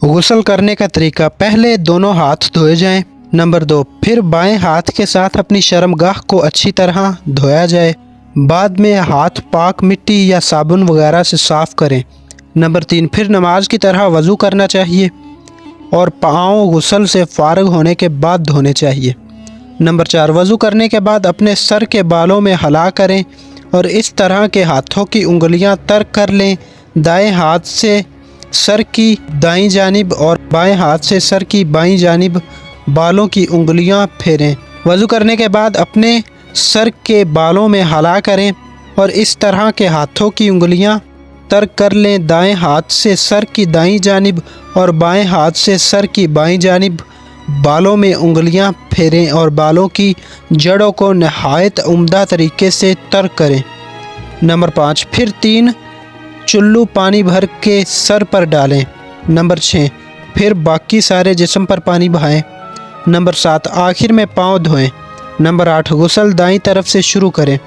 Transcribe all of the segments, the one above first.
गुस्ल करने का तरीका, पहले दोनों हाथ धोए जाएं। नंबर 2, फिर बाएं हाथ के साथ अपनी शर्मगाह को अच्छी तरह धोया जाए। बाद में हाथ पाक मिट्टी या साबुन वगैरह से साफ़ करें। नंबर 3, फिर नमाज की तरह वज़ू करना चाहिए और पाँव गुस्ल से फारग होने के बाद धोने चाहिए। नंबर 4, वज़ू करने के बाद अपने सर के बालों में हला करें और इस तरह के हाथों की उंगलियां तर्क कर लें। दाएं हाथ से सर की दाईं जानिब और बाएं हाथ से सर की बाईं जानिब बालों की उंगलियां फेरें। वज़ू करने के बाद अपने सर के बालों में हला करें और इस तरह के हाथों की उंगलियां तर्क कर लें। दाएं हाथ से सर की दाईं जानिब और बाएं हाथ से सर की बाईं जानिब बालों में उंगलियां फेरें और बालों की जड़ों को नहायत उम्दा तरीके से तर्क करें। नंबर 5, फिर 3 चुल्लू पानी भर के सर पर डालें। नंबर 6, फिर बाकी सारे जिस्म पर पानी बहाएं। नंबर 7, आखिर में पाँव धोएं। नंबर 8, गुस्ल दाईं तरफ से शुरू करें।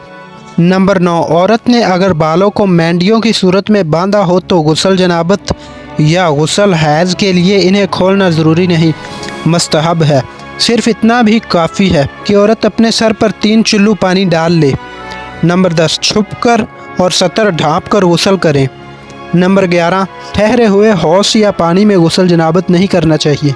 नंबर 9, औरत ने अगर बालों को मेंढियों की सूरत में बांधा हो तो गुस्ल जनाबत या गुस्ल हैज़ के लिए इन्हें खोलना ज़रूरी नहीं, मुस्तहब है। सिर्फ इतना भी काफ़ी है कि औरत अपने सर पर 3 चुल्लू पानी डाल ले। नंबर 10, छुपकर और सतर ढाँप कर गुस्ल करें। नंबर 11, ठहरे हुए हौस या पानी में गुस्ल जनाबत नहीं करना चाहिए।